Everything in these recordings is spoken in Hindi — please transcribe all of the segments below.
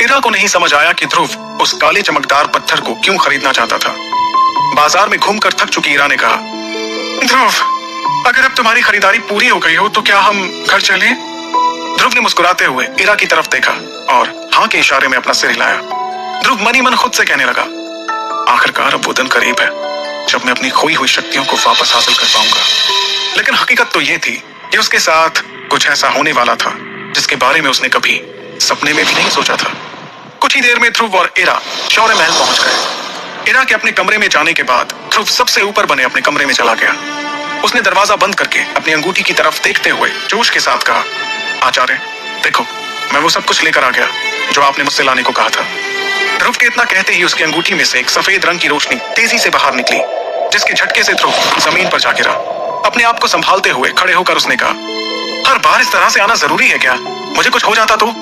इरा को नहीं समझ आया कि ध्रुव उस काले चमकदार पत्थर को क्यों खरीदना चाहता था। बाजार में घूमकर थक चुकी इरा ने कहा, ध्रुव, अगर अब तुम्हारी खरीदारी पूरी हो गई हो तो क्या हम घर चलें? ध्रुव ने मुस्कुराते हुए इरा की तरफ देखा और हाँ के इशारे में अपना सिर हिलाया। ध्रुव मनी मन खुद से कहने लगा, आखिरकार अब वो दिन करीब है जब मैं अपनी खोई हुई शक्तियों को वापस हासिल कर पाऊंगा। लेकिन हकीकत तो ये थी कि उसके साथ कुछ ऐसा होने वाला था जिसके बारे में उसने कभी सपने में भी नहीं सोचा था। कुछ ही देर में ध्रुव और इरा शौर्य महल पहुंच गए। इरा के अपने कमरे में जाने के बाद ध्रुव सबसे ऊपर बने अपने कमरे में चला गया। उसने दरवाजा बंद करके अपनी अंगूठी की तरफ देखते हुए जोश के साथ कहा, आचार्य देखो, मैं वो सब कुछ लेकर आ गया जो आपने मुझसे लाने को कहा था। ध्रुव के इतना कहते ही उसकी अंगूठी में से एक सफेद रंग की रोशनी तेजी से बाहर निकली, जिसके झटके से ध्रुव जमीन पर जा गिरा। अपने आप को संभालते हुए खड़े होकर उसने कहा, हर बार इस तरह से आना जरूरी है क्या? मुझे कुछ हो जाता तो?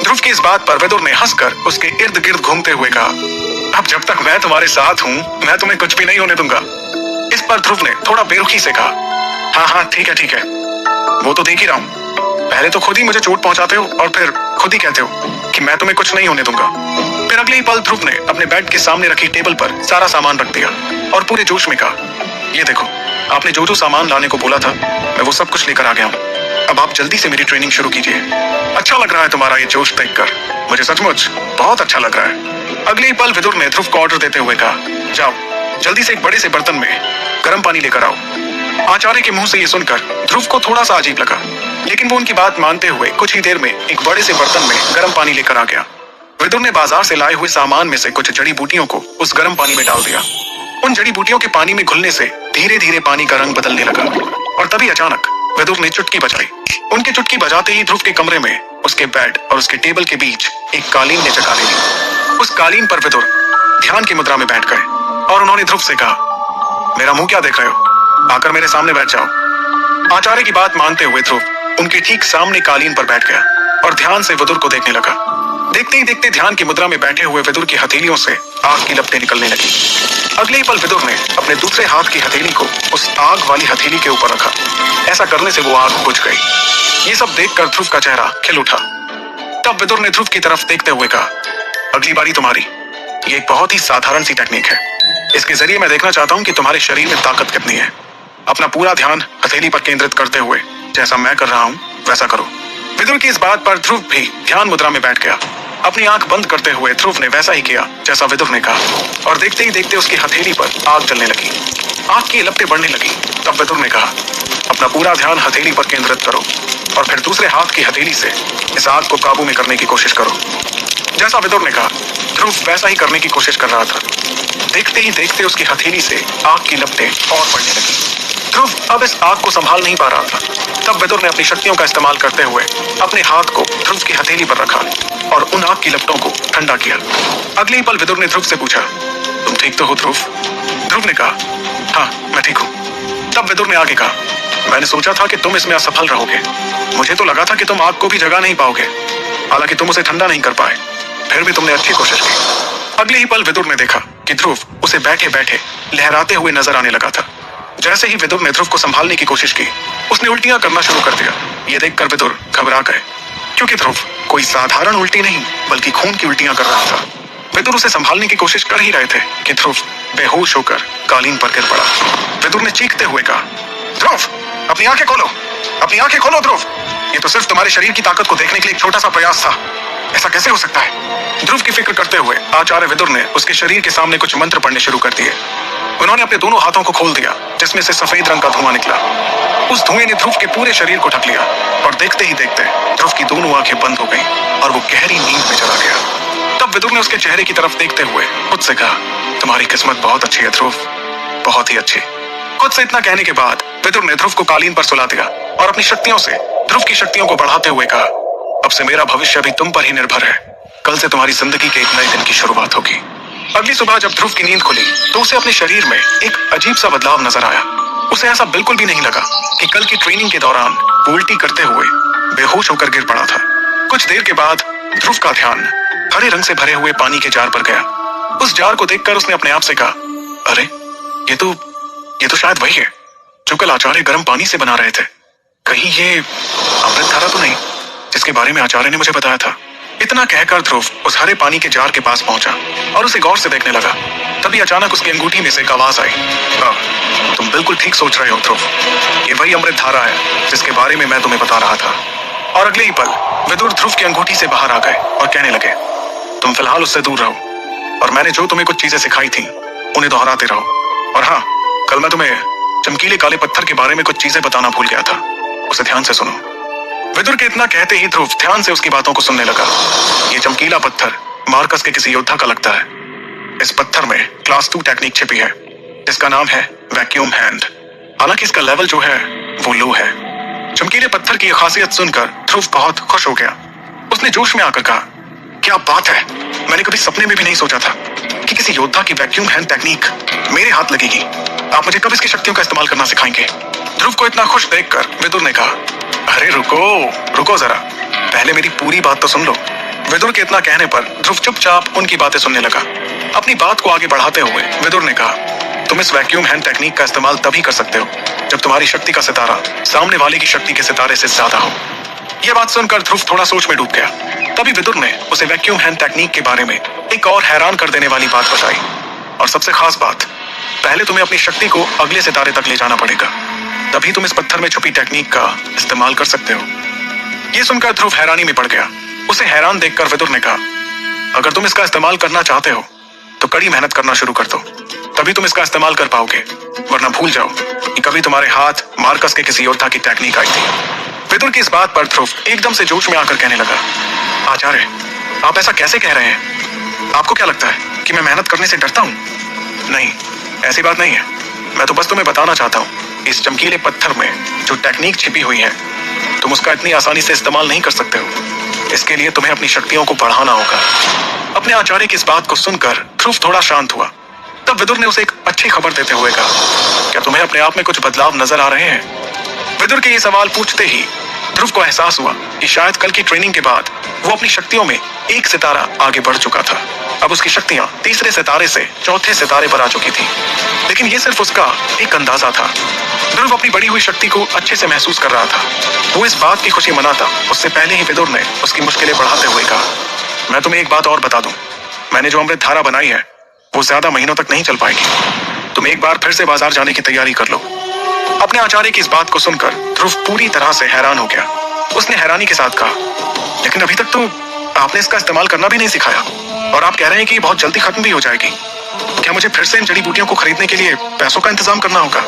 ध्रुव की इस बात पर विदुर ने हंसकर उसके इर्द गिर्द घूमते हुए कहा, अब जब तक मैं तुम्हारे साथ हूँ मैं तुम्हें कुछ भी नहीं होने दूंगा। इस पर ध्रुव ने थोड़ा बेरुखी से कहा, हाँ हाँ ठीक है, वो तो देख ही रहा हूँ। पहले तो खुद ही मुझे चोट पहुंचाते हो और फिर खुद ही कहते हो कि मैं तुम्हें कुछ नहीं होने दूंगा। फिर अगले ही पल ध्रुव ने अपने बेड के सामने रखी टेबल पर सारा सामान रख दिया और पूरे जोश में कहा, ये देखो, आपने जो जो सामान लाने को बोला था मैं वो सब कुछ लेकर आ गया हूँ। अब आप जल्दी से मेरी ट्रेनिंग शुरू कीजिए। अच्छा लग रहा है तुम्हारा ये जोश देखकर, मुझे सचमुच बहुत अच्छा लग रहा है। अगले ही पल विदुर ने ध्रुव को ऑर्डर देते हुए कहा, जाओ जल्दी से एक बड़े से बर्तन में गर्म पानी लेकर आओ। आचार्य के मुंह से ये सुनकर ध्रुव को थोड़ा सा अजीब लगा, लेकिन वो उनकी बात मानते हुए कुछ ही देर में एक बड़े से बर्तन में गर्म पानी लेकर आ गया। विदुर ने बाजार से लाए हुए सामान में से कुछ जड़ी बूटियों को उस गर्म पानी में डाल दिया। उन जड़ी बूटियों के पानी में घुलने से धीरे धीरे पानी का रंग बदलने लगा और तभी अचानक विदुर ने चुटकी बजाई। उनकी चुटकी बजाते ही ध्रुव के कमरे में उसके बेड और उसके टेबल के बीच एक कालीन ने जगह ले ली। उस कालीन पर विदुर ध्यान की मुद्रा में बैठ गए और उन्होंने ध्रुव से कहा, मेरा मुंह क्या देख रहे हो? आकर मेरे सामने बैठ जाओ। आचार्य की बात मानते हुए ध्रुव उनके ठीक सामने कालीन पर बैठ गया और ध्यान से विदुर को देखने लगा। देखते ही देखते ध्यान की मुद्रा में बैठे हुए विदुर की हथेलियों से आग की लपटें निकलने लगी। अगले ही पल विदुर ने अपने दूसरे हाथ की हथेली को उस आग वाली हथेली के ऊपर रखा। ऐसा करने से वो आग बुझ गई। ये सब देखकर ध्रुव का चेहरा खिल उठा। तब विदुर ने ध्रुव की तरफ देखते हुए कहा, अगली बारी तुम्हारी। ये एक बहुत ही साधारण सी टेक्निक है। इसके जरिए मैं देखना चाहता हूँ कि तुम्हारे शरीर में ताकत कितनी है। अपना पूरा ध्यान हथेली पर केंद्रित करते हुए जैसा मैं कर रहा हूँ वैसा करो। विदुर की इस बात पर ध्रुव भी ध्यान मुद्रा में बैठ गया। अपनी आंख बंद करते हुए ध्रुव ने वैसा ही किया जैसा विदुर ने कहा और देखते ही देखते उसकी हथेली पर आग जलने लगी। आग की लपटें बढ़ने लगी। तब विदुर ने कहा, अपना पूरा ध्यान हथेली पर केंद्रित करो और फिर दूसरे हाथ की हथेली से इस आग को काबू में करने की कोशिश करो। जैसा विदुर ने कहा ध्रुव वैसा ही करने की कोशिश कर रहा था। देखते ही देखते उसकी हथेली से आग की लपटें और बढ़ने लगी। ध्रुव अब इस आग को संभाल नहीं पा रहा था। तब विदुर ने अपनी शक्तियों का इस्तेमाल करते हुए अपने हाथ को ध्रुव की हथेली पर रखा और उन आग की लपटों को ठंडा किया। अगले ही पल विदुर ने ध्रुव से पूछा, तुम ठीक तो हो ध्रुव? ध्रुव ने कहा, हाँ मैं ठीक हूँ। तब विदुर ने आगे कहा, मैंने सोचा था कि तुम इसमें असफल रहोगे। मुझे तो लगा था कि तुम आग को भी जगा नहीं पाओगे। हालांकि तुम उसे ठंडा नहीं कर पाए, फिर भी तुमने अच्छी कोशिश की। अगले ही पल विदुर ने देखा कि ध्रुव उसे बैठे बैठे लहराते हुए नजर आने लगा था। जैसे ही विदुर ने ध्रुव को संभालने की कोशिश की, उसने उल्टियां करना शुरू कर दिया। ये देखकर विदुर घबरा गए, क्योंकि ध्रुव कोई साधारण उल्टी नहीं बल्कि खून की उल्टियां कर रहा था। विदुर उसे संभालने की कोशिश कर ही रहे थे कि ध्रुव बेहोश होकर कालीन पर गिर पड़ा। विदुर ने चीखते हुए कहा, ध्रुव अपनी आंखें खोलो, अपनी आंखें खोलो ध्रुव। ये तो सिर्फ तुम्हारे शरीर की ताकत को देखने के लिए एक छोटा सा प्रयास था। ऐसा कैसे हो सकता है? ध्रुव की फिक्र करते हुए आचार्य विदुर ने उसके शरीर के सामने कुछ मंत्र पढ़ने शुरू कर दिए। उन्होंने अपने दोनों हाथों को खोल दिया, जिसमें से सफेद रंग का धुआं निकला। उस धुएं ने ध्रुव के पूरे शरीर को ढक लिया और देखते ही देखते ध्रुव की दोनों आंखें बंद हो गईं और वो गहरी नींद में चला गया। तब विदुर ने उसके चेहरे की तरफ देखते हुए खुद से कहा, तुम्हारी किस्मत बहुत अच्छी है ध्रुव, बहुत ही अच्छी। खुद से इतना कहने के बाद विदुर ने ध्रुव को कालीन पर सुला दिया और अपनी शक्तियों से ध्रुव की शक्तियों को बढ़ाते हुए कहा, अब से मेरा भविष्य भी तुम पर ही निर्भर है। कल से तुम्हारी जिंदगी के एक नए दिन की शुरुआत होगी। अगली सुबह जब ध्रुव की नींद खुली तो उसे अपने शरीर में एक अजीब सा बदलाव नजर आया। उसे ऐसा बिल्कुल भी नहीं लगा कि कल की ट्रेनिंग के दौरान वो उल्टी करते हुए बेहोश होकर गिर पड़ा था। कुछ देर के बाद ध्रुव का ध्यान हरे रंग से भरे हुए पानी के जार पर गया। उस जार को देखकर उसने अपने आप से कहा, अरे ये तो शायद वही है जो कल आचार्य गर्म पानी से बना रहे थे। कहीं ये अमृत धारा तो नहीं जिसके बारे में आचार्य ने मुझे बताया था? इतना कहकर ध्रुव उस हरे पानी के जार के पास पहुंचा और उसे गौर से देखने लगा। तभी अचानक उसकी अंगूठी में से एक आवाज आई। तुम बिल्कुल ठीक सोच रहे हो ध्रुव, ये वही अमृत धारा है जिसके बारे में मैं तुम्हें बता रहा था। और अगले ही पल विदुर ध्रुव की अंगूठी से बाहर आ गए और कहने लगे, तुम फिलहाल उससे दूर रहो और मैंने जो तुम्हें कुछ चीजें सिखाई थी उन्हें दोहराते रहो। और हाँ, कल मैं तुम्हें चमकीले काले पत्थर के बारे में कुछ चीजें बताना भूल गया था, उसे ध्यान से सुनो। विदुर के इतना कहते ही ध्रुव ध्यान से उसकी बातों को सुनने लगा। ये चमकीला पत्थर मार्कस के किसी योद्धा का लगता है। इस पत्थर में क्लास 2 टेक्निक छिपी है जिसका नाम है वैक्यूम हैंड। हालांकि इसका लेवल जो है वो लो है। चमकीले पत्थर की खासियत सुनकर ध्रुव बहुत खुश हो गया। उसने जोश में आकर कहा, क्या बात है, मैंने कभी सपने में भी नहीं सोचा था कि किसी योद्धा की वैक्यूम हैंड टेक्निक मेरे हाथ लगेगी। आप मुझे कब इसकी शक्तियों का इस्तेमाल करना सिखाएंगे? ध्रुव को इतना खुश देखकर विदुर ने कहा, अरे रुको जरा, पहले मेरी पूरी बात तो सुन लो। विदुर के इतना कहने पर ध्रुव चुपचाप उनकी बातें सुनने लगा। अपनी बात को आगे बढ़ाते हुए विदुर ने कहा, तुम इस वैक्यूम हैंड टेक्निक का इस्तेमाल तभी कर सकते हो जब तुम्हारी शक्ति का सितारा सामने वाले की शक्ति के सितारे से ज्यादा हो। यह बात सुनकर ध्रुव थोड़ा सोच में डूब गया। तभी विदुर ने उसे वैक्यूम हैंड टेक्निक के बारे में एक और हैरान कर देने वाली बात बताई। और सबसे खास बात, पहले तुम्हें अपनी शक्ति को अगले सितारे तक ले जाना पड़ेगा, तभी तुम इस पत्थर में छुपी टेक्निक का इस्तेमाल कर सकते हो। यह सुनकर ध्रुव हैरानी में पड़ गया। उसे हैरान देखकर विदुर ने कहा, अगर तुम इसका इस्तेमाल करना चाहते हो तो कड़ी मेहनत करना शुरू कर दो, तभी तुम इसका इस्तेमाल कर पाओगे, वरना भूल जाओ कि कभी तुम्हारे हाथ मार्कस के किसी योद्धा की टेक्निक आई थी। विदुर की इस बात पर ध्रुव एकदम से जोश में आकर कहने लगा, आचार्य, आप ऐसा कैसे कह रहे हैं? आपको क्या लगता है कि मैं मेहनत करने से डरता हूँ? नहीं, ऐसी बात नहीं है। मैं तो बस तुम्हें बताना चाहता हूँ, इस चमकीले पत्थर में जो टेक्निक छिपी हुई है तुम उसका इतनी आसानी से इस्तेमाल नहीं कर सकते हो। इसके लिए तुम्हें अपनी शक्तियों को बढ़ाना होगा। अपने आचार्य की इस बात को सुनकर ध्रुव थोड़ा शांत हुआ। तब विदुर ने उसे एक अच्छी खबर देते हुए कहा, क्या तुम्हें अपने आप में कुछ बदलाव नजर आ रहे हैं? विदुर के ये सवाल पूछते ही ध्रुव को एहसास हुआ कि शायद कल की ट्रेनिंग के बाद वो अपनी शक्तियों में एक सितारा आगे बढ़ चुका था। अब उसकी शक्तियां तीसरे सितारे से चौथे सितारे पर आ चुकी थी। लेकिन ये सिर्फ उसका एक अंदाजा था। ध्रुव अपनी बढ़ी हुई शक्ति को अच्छे से महसूस कर रहा था। वो इस बात की खुशी मनाता उससे पहले ही विदुर ने उसकी मुश्किलें बढ़ाते हुए कहा, मैं तुम्हें एक बात और बता दूं, मैंने जो अमृत धारा बनाई है वो ज्यादा महीनों तक नहीं चल पाएगी। तुम एक बार फिर से बाजार जाने की तैयारी कर लो। अपने आचार्य की इस बात को सुनकर ध्रुव पूरी तरह से हैरान हो गया। उसने हैरानी के साथ कहा, लेकिन अभी तक तो आपने इसका इस्तेमाल करना भी नहीं सिखाया और आप कह रहे हैं कि ये बहुत जल्दी खत्म भी हो जाएगी। क्या मुझे फिर से इन जड़ी बूटियों को खरीदने के लिए पैसों का इंतजाम करना होगा?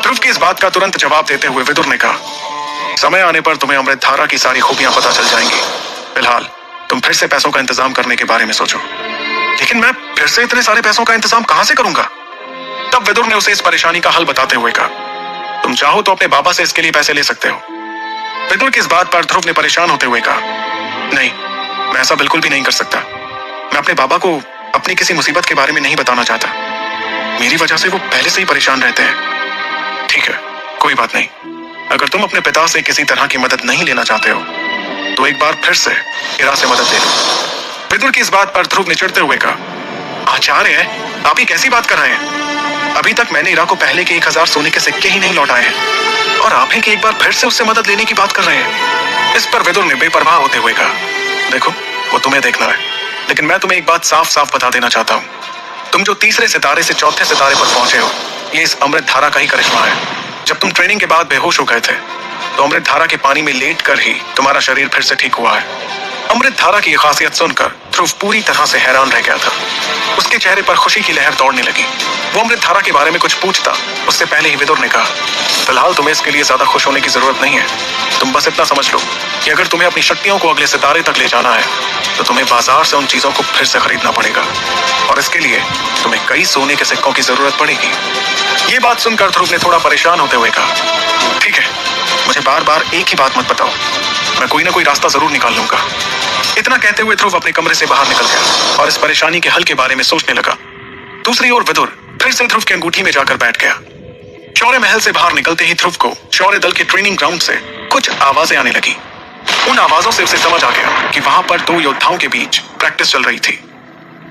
ध्रुव की इस बात का तुरंत जवाब देते हुए विदुर ने कहा, समय आने पर तुम्हें अमृत धारा की सारी खूबियां पता चल जाएंगी। फिलहाल तुम फिर से पैसों का इंतजाम करने के बारे में सोचो। लेकिन मैं फिर से इतने सारे पैसों का इंतजाम कहां से करूंगा? तब विदुर ने उसे इस परेशानी का हल बताते हुए कहा, तुम चाहो तो अपने बाबा से इसके लिए पैसे ले सकते हो। विदुर की इस बात पर ध्रुव ने परेशान होते हुए कहा, नहीं, मैं ऐसा बिल्कुल भी नहीं कर सकता। मैं अपने बाबा को अपनी किसी मुसीबत के बारे में नहीं बताना चाहता। मेरी वजह से वो पहले से ही परेशान रहते हैं। ठीक है, कोई बात नहीं। अगर तुम अपने पिता से किसी तरह की मदद नहीं लेना चाहते हो तो एक बार फिर से इरा से मदद ले लो। विदुर की इस बात पर ध्रुव ने चिढ़ते हुए कहा, आचार्य, आप ये कैसी बात कर रहे हैं? अभी तक मैंने इरा को पहले के 1000 सोने के सिक्के ही नहीं लौटाए हैं और आप हैं कि एक बार फिर से उससे मदद लेने की बात कर रहे हैं। इस पर विदुर ने बेपरवाह होते हुए कहा, देखो, वो तुम्हें देखना है, लेकिन मैं तुम्हें एक बात साफ साफ बता देना चाहता हूँ। तुम जो तीसरे सितारे से चौथे सितारे पर पहुंचे हो, ये इस अमृत धारा का ही करिश्मा है। जब तुम ट्रेनिंग के बाद बेहोश हो गए थे तो अमृत धारा के पानी में लेट कर ही तुम्हारा शरीर फिर से ठीक हुआ है। अमृत धारा की खासियत सुनकर ध्रुव पूरी तरह से हैरान रह गया था। उसके चेहरे पर खुशी की लहर दौड़ने लगी। वो अमृत धारा के बारे में कुछ पूछता उससे पहले ही विदुर ने कहा, फिलहाल तुम्हें इसके लिए ज्यादा खुश होने की जरूरत नहीं है। तुम बस इतना समझ लो कि अगर तुम्हें अपनी शक्तियों को अगले सितारे तक ले जाना है तो तुम्हें बाजार से उन चीजों को फिर से खरीदना पड़ेगा और इसके लिए तुम्हें कई सोने के सिक्कों की जरूरत पड़ेगी। ये बात सुनकर ध्रुव ने थोड़ा परेशान होते हुए कहा, ठीक है, मुझे बार बार एक ही बात मत बताओ, मैं कोई ना कोई रास्ता जरूर निकाल लूंगा। इतना कहते हुए ध्रुव अपने कमरे से बाहर निकल गया और इस परेशानी के हल के बारे में सोचने लगा। दूसरी ओर विदुर फिर से ध्रुव की अंगूठी में जाकर बैठ गया। शौर्य महल से बाहर निकलते ही ध्रुव को शौर्य दल के ट्रेनिंग ग्राउंड से कुछ आवाजें आने लगी। उन आवाजों से उसे समझ आ गया कि वहां पर 2 योद्धाओं के बीच प्रैक्टिस चल रही थी।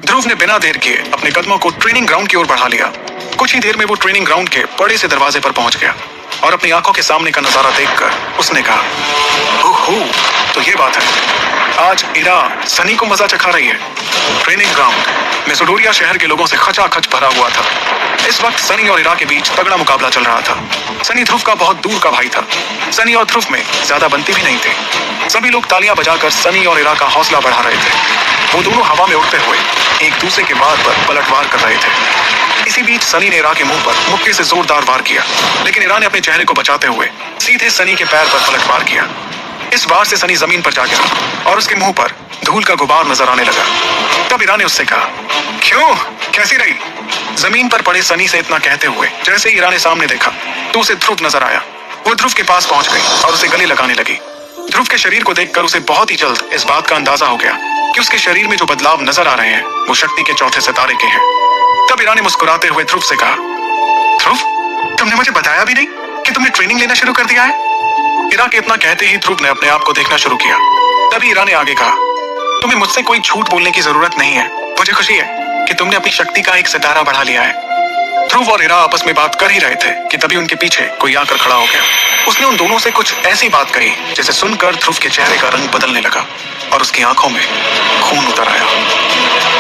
ध्रुव ने बिना देर किए अपने कदमों को ट्रेनिंग ग्राउंड की ओर बढ़ा लिया। कुछ ही देर में वो ट्रेनिंग ग्राउंड के बड़े से दरवाजे पर पहुंच गया। और अपनी आंखों के सामने का नजारा देखकर उसने कहा, ओहो, तो ये बात है, आज इरा सनी को मजा चखा रही है। ट्रेनिंग ग्राउंड मेसोडोरिया शहर के लोगों से खचाखच भरा हुआ था। इस वक्त सनी और इरा के बीच तगड़ा मुकाबला चल रहा था। सनी ध्रुव का बहुत दूर का भाई था। सनी और ध्रुव में ज्यादा बनती भी नहीं थे। सभी लोग तालियां बजाकर सनी और इरा का हौसला बढ़ा रहे थे। वो दोनों हवा में उड़ते हुए एक दूसरे के वार पर पलटवार कर रहे थे। इसी बीच सनी ने इरा के मुंह पर मुक्के से जोरदार वार किया, लेकिन इरा ने अपने चेहरे को बचाते हुए सीधे सनी के पैर पर पलटवार किया। इस वार से सनी जमीन पर जा गिरा और उसके मुंह पर धूल का गुबार नजर आने लगा। तब इरा ने उससे कहा, क्यों, कैसी रही? जमीन पर पड़े सनी से इतना कहते हुए जैसे ही इरा ने सामने देखा तो उसे ध्रुव नजर आया। वो ध्रुव के पास पहुंच गई और उसे गले लगाने लगी। ध्रुव के शरीर को देखकर उसे बहुत ही जल्द इस बात का अंदाजा हो गया कि उसके शरीर में जो बदलाव नजर आ रहे हैं वो शक्ति के चौथे सितारे के हैं। तब इरा ने मुस्कुराते हुए ध्रुव से कहा, ध्रुव, तुमने मुझे बताया भी नहीं कि तुमने ट्रेनिंग लेना शुरू कर दिया है। इरा के इतना कहते ही ध्रुव ने अपने आप को देखना शुरू किया। तभी इरा ने आगे कहा, तुम्हें मुझसे कोई झूठ बोलने की जरूरत नहीं है। मुझे खुशी है कि तुमने अपनी शक्ति का एक सितारा बढ़ा लिया है। ध्रुव और इरा आपस में बात कर ही रहे थे कि तभी उनके पीछे कोई आकर खड़ा हो गया। उसने उन दोनों से कुछ ऐसी बात कही जिसे सुनकर ध्रुव के चेहरे का रंग बदलने लगा और उसकी आंखों में खून उतर आया।